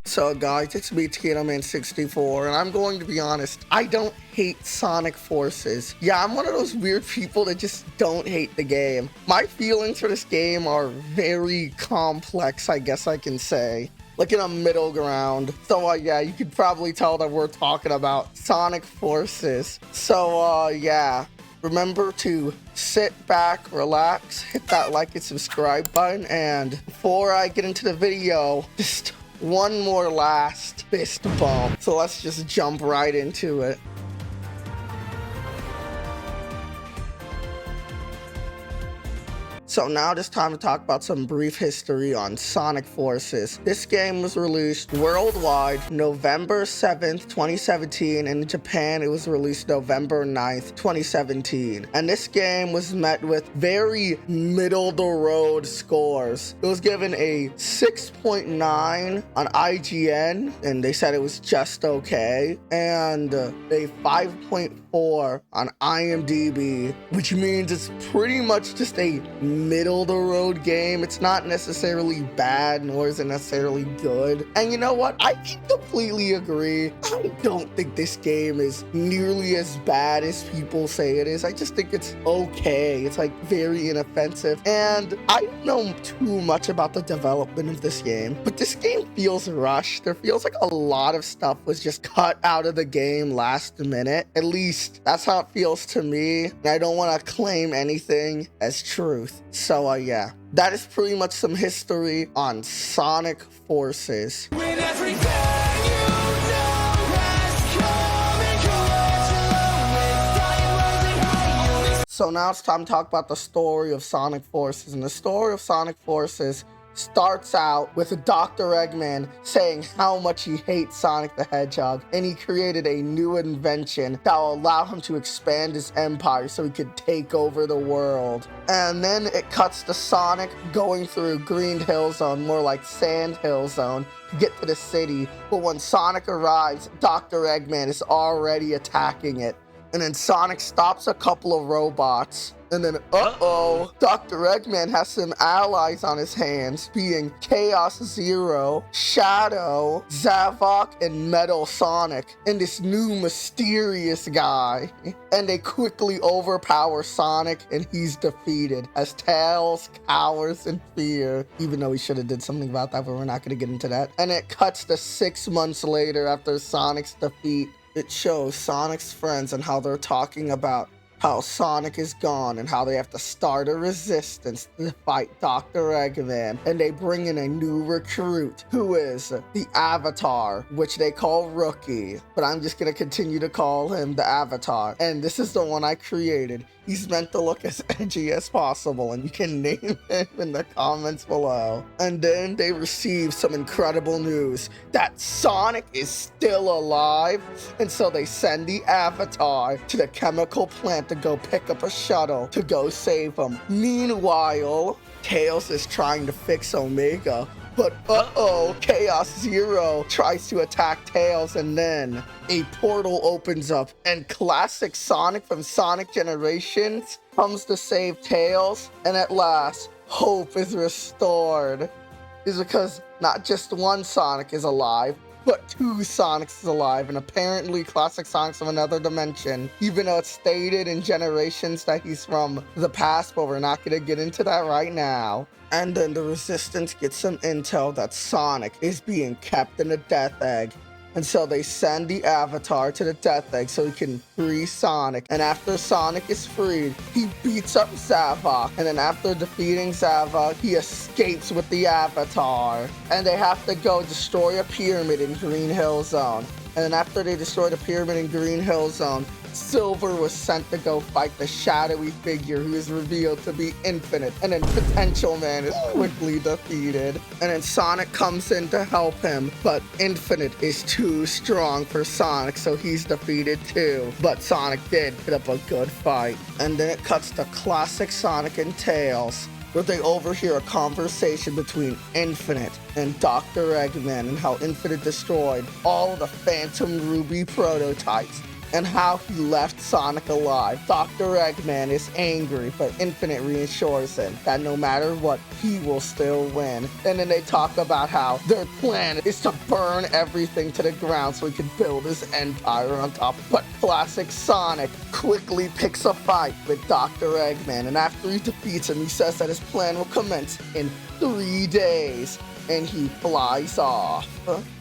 So guys, it's me, TanaMan64, and I'm going to be honest, I don't hate Sonic Forces. Yeah, I'm one of those weird people that just don't hate the game. My feelings for this game are very complex, I guess I can say. Like in a middle ground. So yeah, you could probably tell that we're talking about Sonic Forces. So yeah, remember to sit back, relax, hit that like and subscribe button, and before I get into the video, just one more last fist bump. So let's just jump right into it. So now it's time to talk about some brief history on Sonic Forces. This game was released worldwide November 7th, 2017, and in Japan it was released November 9th, 2017. And this game was met with very middle-of-the-road scores. It was given a 6.9 on IGN, and they said it was just okay, and a 5.4 on IMDb, which means it's pretty much just a middle-of-the-road game. It's not necessarily bad, nor is it necessarily good. And you know what? I can completely agree. I don't think this game is nearly as bad as people say it is. I just think it's okay. It's like very inoffensive. And I don't know too much about the development of this game, but this game feels rushed. There feels like a lot of stuff was just cut out of the game last minute. At least that's how it feels to me. And I don't want to claim anything as truth. So yeah, that is pretty much some history on Sonic Forces. So now it's time to talk about the story of Sonic Forces. And the story of Sonic Forces starts out with Dr. Eggman saying how much he hates Sonic the Hedgehog, and he created a new invention that will allow him to expand his empire so he could take over the world. And then it cuts to Sonic going through Green Hill Zone, more like Sand Hill Zone, to get to the city. But when Sonic arrives, Dr. Eggman is already attacking it. And then Sonic stops a couple of robots. And then, Dr. Eggman has some allies on his hands, being Chaos Zero, Shadow, Zavok, and Metal Sonic, and this new mysterious guy. And they quickly overpower Sonic, and he's defeated, as Tails cowers in fear, even though he should have did something about that, but we're not going to get into that. And it cuts to 6 months later after Sonic's defeat. It shows Sonic's friends and how they're talking about how Sonic is gone and how they have to start a resistance to fight Dr. Eggman. And they bring in a new recruit who is the Avatar, which they call Rookie. But I'm just going to continue to call him the Avatar. And this is the one I created. He's meant to look as edgy as possible, and you can name him in the comments below. And then they receive some incredible news that Sonic is still alive, and so they send the Avatar to the chemical plant to go pick up a shuttle to go save him. Meanwhile, Tails is trying to fix Omega, but Chaos Zero tries to attack Tails, and then a portal opens up, and classic Sonic from Sonic Generations comes to save Tails, and at last, hope is restored. Is because not just one Sonic is alive, but 2 Sonics is alive, and apparently classic Sonic's from another dimension, even though it's stated in Generations that he's from the past, but we're not going to get into that right now. And then the Resistance gets some intel that Sonic is being kept in a Death Egg. And so they send the Avatar to the Death Egg so he can free Sonic. And after Sonic is freed, he beats up Zavok. And then after defeating Zavok, he escapes with the Avatar. And they have to go destroy a pyramid in Green Hill Zone. And then after they destroy the pyramid in Green Hill Zone, Silver was sent to go fight the shadowy figure who is revealed to be Infinite, and then Potential Man is quickly defeated. And then Sonic comes in to help him, but Infinite is too strong for Sonic, so he's defeated too. But Sonic did put up a good fight. And then it cuts to classic Sonic and Tails, where they overhear a conversation between Infinite and Dr. Eggman, and how Infinite destroyed all of the Phantom Ruby prototypes and how he left Sonic alive. Dr. Eggman is angry, but Infinite reassures him that no matter what, he will still win. And then they talk about how their plan is to burn everything to the ground so he can build his empire on top. But classic Sonic quickly picks a fight with Dr. Eggman, and after he defeats him, he says that his plan will commence in 3 days, and he flies off.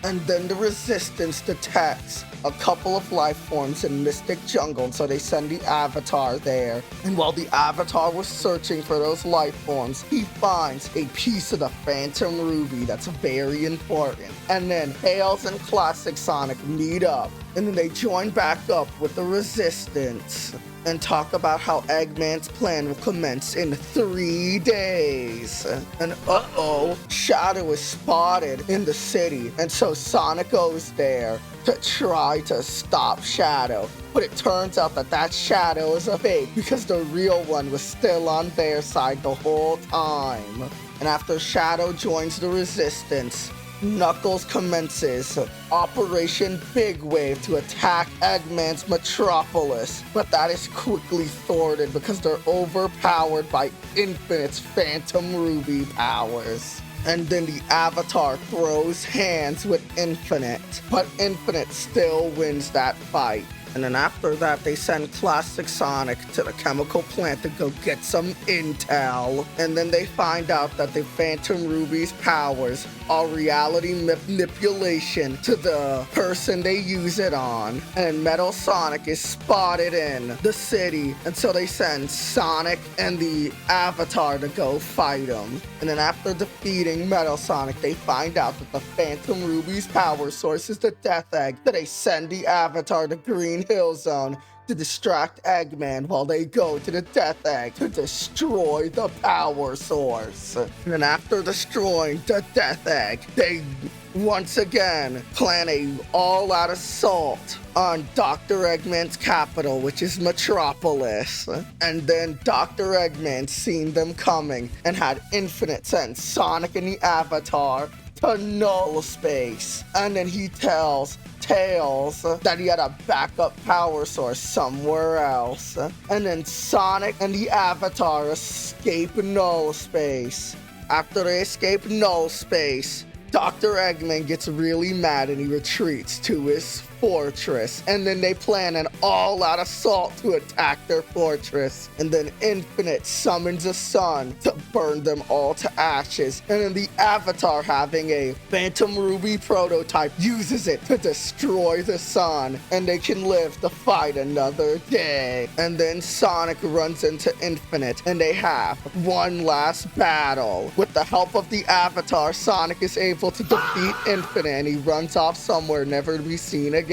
And then the Resistance detects a couple of life forms in Mystic Jungle, so they send the Avatar there. And while the Avatar was searching for those life forms, he finds a piece of the Phantom Ruby that's very important. And then Tails and Classic Sonic meet up, and then they join back up with the Resistance and talk about how Eggman's plan will commence in 3 days. And uh-oh, Shadow is spotted in the city, and so Sonic goes there to try to stop Shadow. But it turns out that that Shadow is a fake because the real one was still on their side the whole time. And after Shadow joins the Resistance, Knuckles commences Operation Big Wave to attack Eggman's Metropolis, but that is quickly thwarted because they're overpowered by Infinite's Phantom Ruby powers. And then the Avatar throws hands with Infinite, but Infinite still wins that fight. And then after that, they send Classic Sonic to the chemical plant to go get some intel. And then they find out that the Phantom Ruby's powers are reality manipulation to the person they use it on. And Metal Sonic is spotted in the city, and so they send Sonic and the Avatar to go fight him. And then after defeating Metal Sonic, they find out that the Phantom Ruby's power source is the Death Egg, so they send the Avatar to Green Hill Zone to distract Eggman while they go to the Death Egg to destroy the power source. And then after destroying the Death Egg, they once again plan a all-out assault on Dr. Eggman's capital, which is Metropolis. And then Dr. Eggman seen them coming and had Infinite send Sonic and the Avatar to null space. And then he tells Tails that he had a backup power source somewhere else. And then Sonic and the Avatar escape null space. After they escape null space, Dr. Eggman gets really mad and he retreats to his fortress. And then they plan an all-out assault to attack their fortress. And then Infinite summons a sun to burn them all to ashes. And then the Avatar, having a Phantom Ruby prototype, uses it to destroy the sun. And they can live to fight another day. And then Sonic runs into Infinite and they have one last battle. With the help of the Avatar, Sonic is able to defeat Infinite and he runs off somewhere never to be seen again.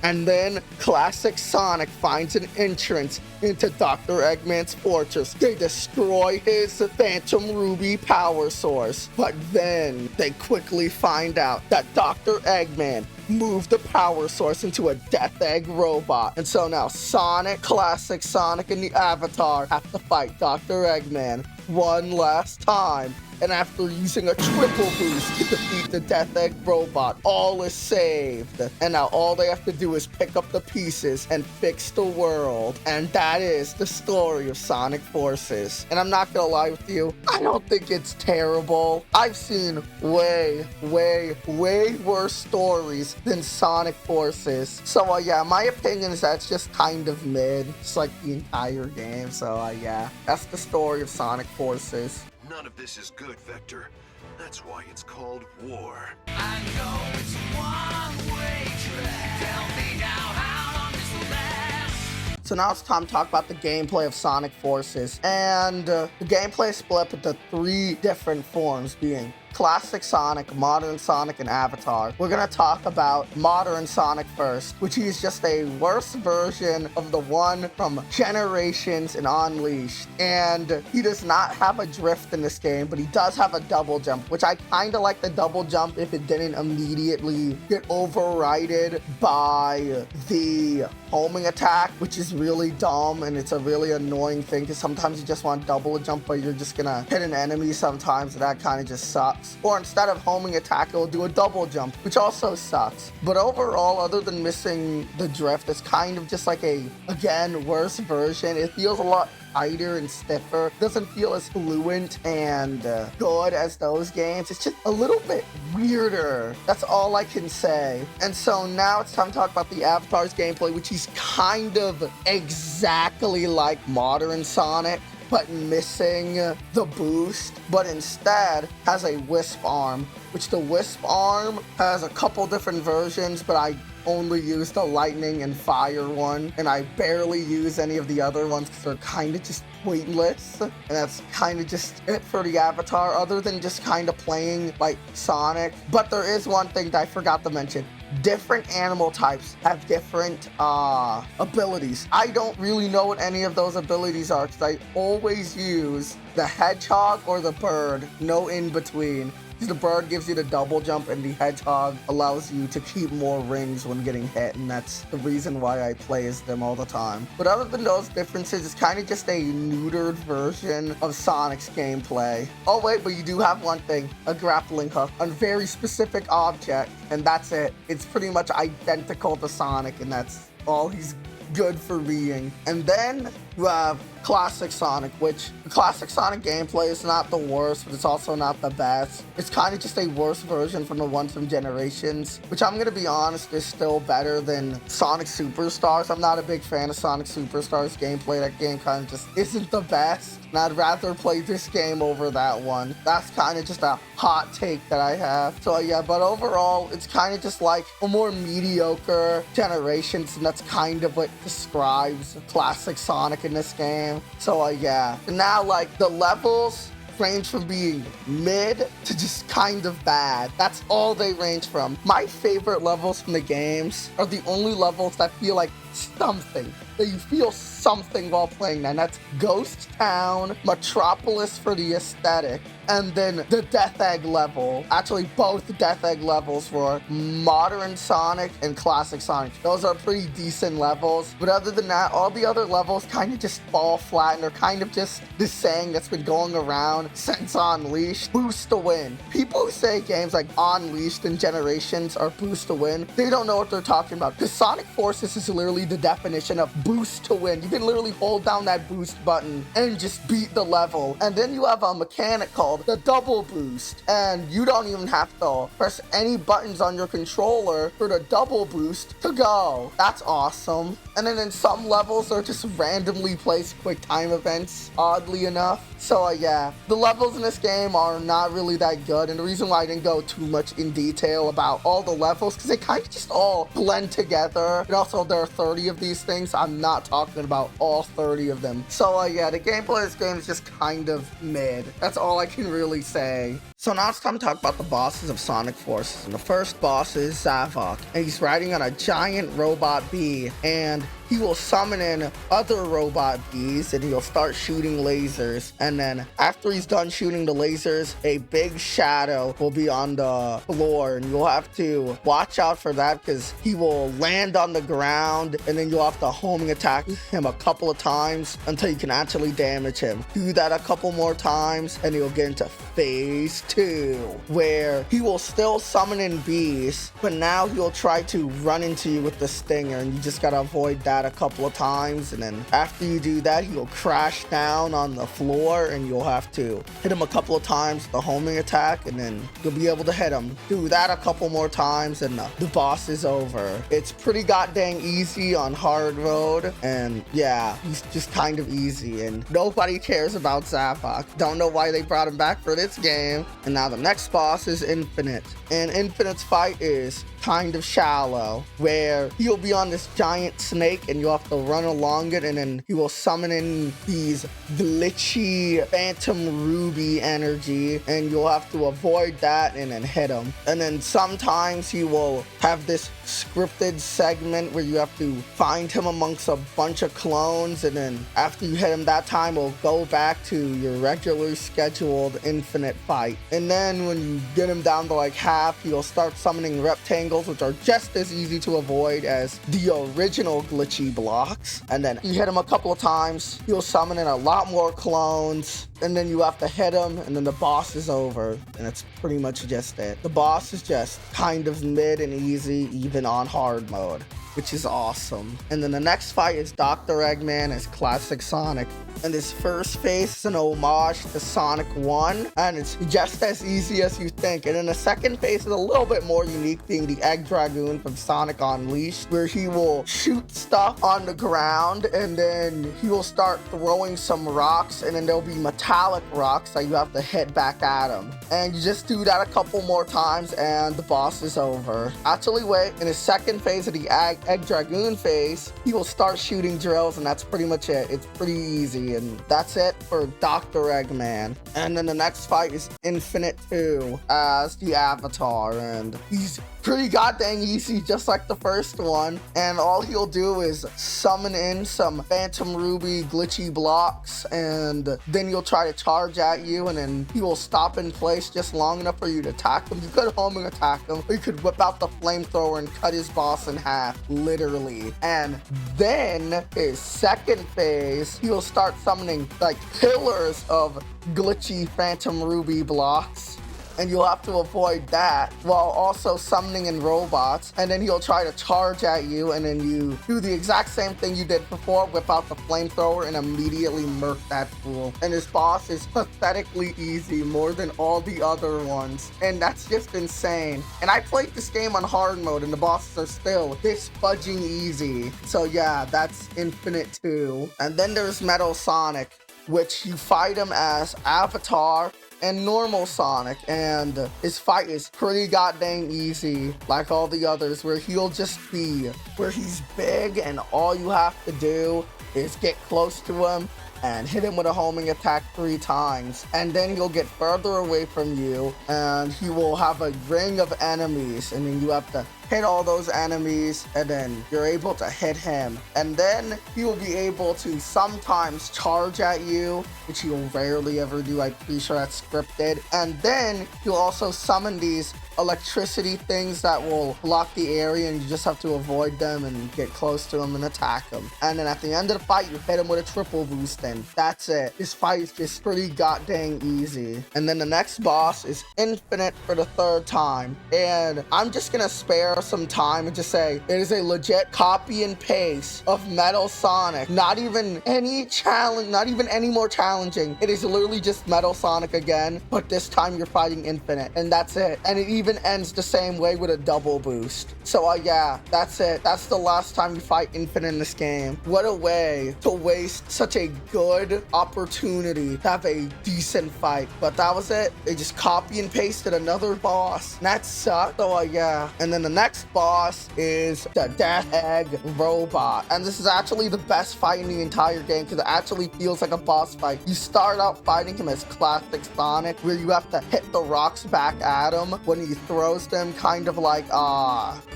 And then Classic Sonic finds an entrance into Dr. Eggman's fortress. They destroy his Phantom Ruby power source, but then they quickly find out that Dr. Eggman moved the power source into a Death Egg robot. And so now Sonic, Classic Sonic, and the Avatar have to fight Dr. Eggman one last time. And after using a triple boost to defeat the Death Egg robot, all is saved. And now all they have to do is pick up the pieces and fix the world. And that is the story of Sonic Forces. And I'm not gonna lie with you, I don't think it's terrible. I've seen way worse stories than Sonic Forces. So yeah, my opinion is that it's just kind of mid. It's like the entire game. So yeah, that's the story of Sonic Forces. None of this is good, Vector. That's why it's called war. I know it's a one-way track. Tell me now how long this will last. So now it's time to talk about the gameplay of Sonic Forces. And the gameplay is split into 3 different forms, being Classic Sonic, Modern Sonic, and Avatar. We're gonna talk about Modern Sonic first, which is just a worse version of the one from Generations and Unleashed. And he does not have a drift in this game, but he does have a double jump, which I kinda like the double jump if it didn't immediately get overridden by the homing attack, which is really dumb and it's a really annoying thing because sometimes you just want double jump, but you're just gonna hit an enemy sometimes, and that kind of just sucks. sucks. Or instead of homing attack, it will do a double jump, which also sucks. But overall, other than missing the drift, it's kind of just like a, again, worse version. It feels a lot tighter and stiffer. Doesn't feel as fluent and good as those games. It's just a little bit weirder. That's all I can say. And so now it's time to talk about the Avatar's gameplay, which is kind of exactly like modern Sonic, but missing the boost, but instead has a Wisp arm, which the Wisp arm has a couple different versions, but I only use the lightning and fire one, and I barely use any of the other ones because they're kind of just pointless. And that's kind of just it for the Avatar, other than just kind of playing like Sonic. But there is one thing that I forgot to mention. Different animal types have different abilities. I don't really know what any of those abilities are because I always use the hedgehog or the bird, no in between. The bird gives you the double jump and the hedgehog allows you to keep more rings when getting hit, and that's the reason why I play as them all the time. But other than those differences, it's kind of just a neutered version of Sonic's gameplay. Oh wait, but you do have one thing, a grappling hook, a very specific object, and that's it. It's pretty much identical to Sonic, and that's all he's good for being. And then you have Classic Sonic, which the Classic Sonic gameplay is not the worst, but it's also not the best. It's kind of just a worse version from the one from Generations, which I'm gonna be honest is still better than Sonic Superstars. I'm not a big fan of Sonic Superstars gameplay. That game kind of just isn't the best, and I'd rather play this game over that one. That's kind of just a hot take that I have. So yeah, but overall, it's kind of just like a more mediocre Generations, and that's kind of what describes Classic Sonic in this game. So yeah, and now like the levels range from being mid to just kind of bad. That's all they range from. My favorite levels from the games are the only levels that feel like something, that you feel something while playing them. That's Ghost Town, Metropolis for the aesthetic, and then the Death Egg level. Actually, both Death Egg levels for modern Sonic and Classic Sonic. Those are pretty decent levels, but other than that, all the other levels kind of just fall flat, and they're kind of just this saying that's been going around since Unleashed, boost to win. People who say games like Unleashed and Generations are boost to win, they don't know what they're talking about, because Sonic Forces is literally the definition of boost to win. You can literally hold down that boost button and just beat the level. And then you have a mechanic called the double boost, and you don't even have to press any buttons on your controller for the double boost to go. That's awesome. And then in some levels, they're just randomly placed quick time events, oddly enough. So yeah, the levels in this game are not really that good, and the reason why I didn't go too much in detail about all the levels, because they kind of just all blend together. And also, there are 30 of these things. I'm not talking about all 30 of them. So yeah, the gameplay of this game is just kind of mid. That's all I can really say. So now it's time to talk about the bosses of Sonic Forces. And the first boss is Zavok, and he's riding on a giant robot bee, and he will summon in other robot bees, and he'll start shooting lasers. And then after he's done shooting the lasers, a big shadow will be on the floor, and you'll have to watch out for that because he will land on the ground, and then you'll have to homing attack him a couple of times until you can actually damage him. Do that a couple more times, and he'll get into phase 2, where he will still summon in bees, but now he'll try to run into you with the stinger, and you just gotta avoid that a couple of times. And then after you do that, he'll crash down on the floor, and you'll have to hit him a couple of times with the homing attack, and then you'll be able to hit him. Do that a couple more times, and the boss is over. It's pretty goddamn easy on hard mode, and yeah, he's just kind of easy, and nobody cares about Zavok. Don't know why they brought him back for this game. And now the next boss is Infinite, and Infinite's fight is kind of shallow, where he'll be on this giant snake and you'll have to run along it, and then he will summon in these glitchy Phantom Ruby energy, and you'll have to avoid that and then hit him. And then sometimes he will have this scripted segment where you have to find him amongst a bunch of clones, and then after you hit him that time, it'll go back to your regularly scheduled Infinite fight. And then when you get him down to like half, he'll start summoning rectangles, which are just as easy to avoid as the original glitchy blocks. And then you hit him a couple of times, he'll summon in a lot more clones. And then you have to hit him, and then the boss is over. And it's pretty much just it. The boss is just kind of mid and easy, even on hard mode, which is awesome. And then the next fight is Dr. Eggman as Classic Sonic. And his first phase is an homage to Sonic 1, and it's just as easy as you think. And then the second phase is a little bit more unique, being the Egg Dragoon from Sonic Unleashed, where he will shoot stuff on the ground, and then he will start throwing some rocks, and then there'll be metallic rocks that you have to hit back at him. And you just do that a couple more times, and the boss is over. Actually, wait, in his second phase of the Egg Dragoon phase, he will start shooting drills, and that's pretty much it. It's pretty easy. And that's it for Dr. Eggman. And then the next fight is Infinite 2 as the Avatar, and he's pretty goddamn easy, just like the first one. And all he'll do is summon in some Phantom Ruby glitchy blocks, and then he'll try to charge at you, and then he will stop in place just long enough for you to attack him. You could homing attack him, or you could whip out the flamethrower and cut his boss in half, literally. And then his second phase, he'll start summoning like pillars of glitchy Phantom Ruby blocks, and you'll have to avoid that while also summoning in robots. And then he'll try to charge at you, and then you do the exact same thing you did before, whip out the flamethrower and immediately murk that fool. And his boss is pathetically easy, more than all the other ones, and that's just insane. And I played this game on hard mode, and the bosses are still this fudging easy. So yeah, that's Infinite 2. And then there's Metal Sonic, which you fight him as Avatar and normal Sonic, and his fight is pretty goddamn easy, like all the others, where he'll just be where he's big, and all you have to do is get close to him and hit him with a homing attack 3 times, and then he'll get further away from you, and he will have a ring of enemies, and then you have to hit all those enemies, and then you're able to hit him. And then he will be able to sometimes charge at you, which he will rarely ever do. I'm pretty sure that's scripted. And then he'll also summon these electricity things that will block the area, and you just have to avoid them and get close to them and attack them. And then at the end of the fight, you hit him with a triple boost, and that's it. This fight is just pretty goddamn easy. And then the next boss is Infinite for the 3rd time, and I'm just gonna spare some time and just say it is a legit copy and paste of Metal Sonic. Not even any challenge, not even any more challenging. It is literally just Metal Sonic again, but this time you're fighting Infinite, and that's it. And it even ends the same way with a double boost. So yeah, that's it. That's the last time you fight Infinite in this game. What a way to waste such a good opportunity to have a decent fight. But that was it. They just copy and pasted another boss. And that sucked. So yeah. And then the next boss is the Death Egg Robot. And this is actually the best fight in the entire game, because it actually feels like a boss fight. You start out fighting him as Classic Sonic, where you have to hit the rocks back at him when he throws them, kind of like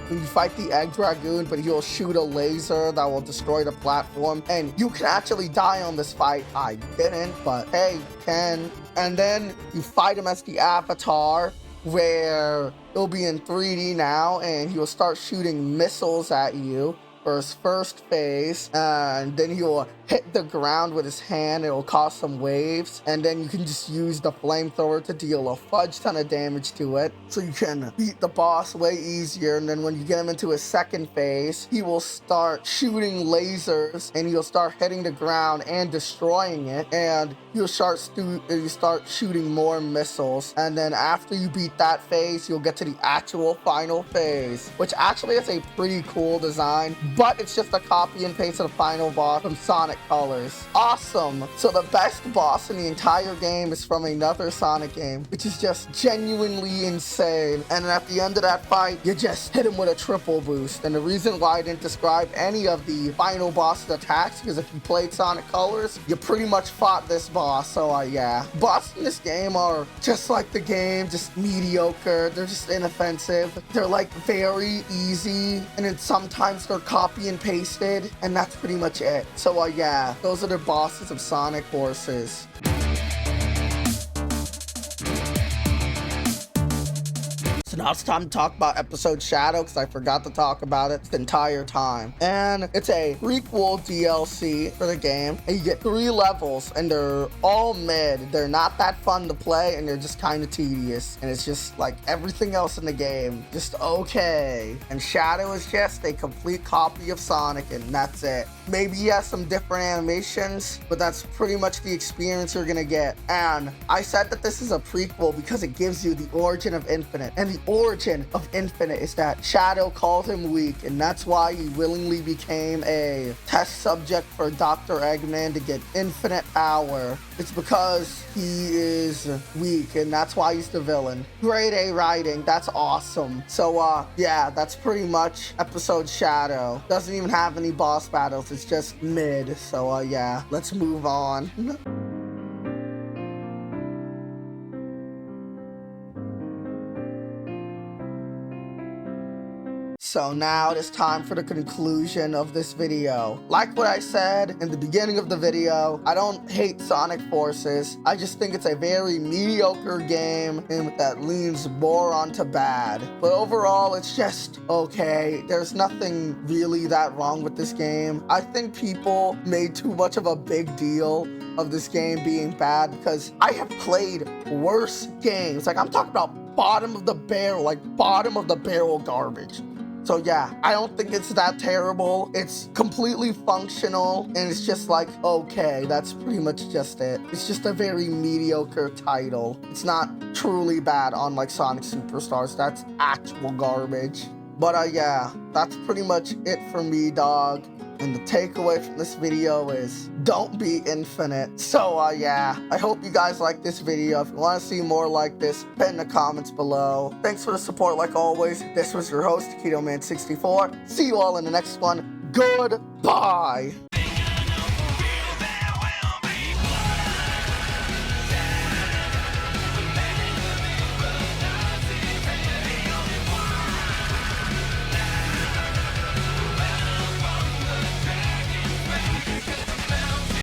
when you fight the Egg Dragoon, but he'll shoot a laser that will destroy the platform, and you can actually die on this fight. I didn't, but hey, you can. And then you fight him as the Avatar, where it'll be in 3D now, and he'll start shooting missiles at you for his first phase, and then he'll hit the ground with his hand. It will cause some waves, and then you can just use the flamethrower to deal a fudge ton of damage to it, so you can beat the boss way easier. And then when you get him into his second phase, he will start shooting lasers, and he'll start hitting the ground and destroying it, and you'll start shooting more missiles. And then after you beat that phase, you'll get to the actual final phase, which actually is a pretty cool design, but it's just a copy and paste of the final boss from Sonic Colors. Awesome. So the best boss in the entire game is from another Sonic game, which is just genuinely insane. And then at the end of that fight, you just hit him with a triple boost. And the reason why I didn't describe any of the final boss's attacks, because if you played Sonic Colors, you pretty much fought this boss. So yeah, bosses in this game are just like the game, just mediocre. They're just inoffensive. They're like very easy, and then sometimes they're copy and pasted, and that's pretty much it. So yeah, those are the bosses of Sonic Forces. So now it's time to talk about episode Shadow, because I forgot to talk about it the entire time. And it's a prequel DLC for the game, and you get 3 levels, and they're all mid. They're not that fun to play, and they're just kind of tedious. And it's just like everything else in the game, just okay. And Shadow is just a complete copy of Sonic, and that's it. Maybe he has some different animations, but that's pretty much the experience you're gonna get. And I said that this is a prequel because it gives you the origin of Infinite. And the origin of Infinite is that Shadow called him weak, and that's why he willingly became a test subject for Dr. Eggman to get infinite power. It's because he is weak, and that's why he's the villain. Grade A writing, that's awesome. So yeah, that's pretty much episode Shadow. Doesn't even have any boss battles, it's just mid. So yeah, let's move on. So now it is time for the conclusion of this video. Like what I said in the beginning of the video, I don't hate Sonic Forces. I just think it's a very mediocre game and that leans more onto bad. But overall, it's just okay. There's nothing really that wrong with this game. I think people made too much of a big deal of this game being bad because I have played worse games. Like, I'm talking about bottom of the barrel, like bottom of the barrel garbage. So yeah, I don't think it's that terrible. It's completely functional, and it's just like, okay, that's pretty much just it. It's just a very mediocre title. It's not truly bad unlike Sonic Superstars. That's actual garbage. But yeah, that's pretty much it for me, dog. And the takeaway from this video is don't be infinite. So yeah, I hope you guys like this video. If you want to see more like this, put in the comments below. Thanks for the support like always. This was your host, KetoMan64. See you all in the next one. Goodbye.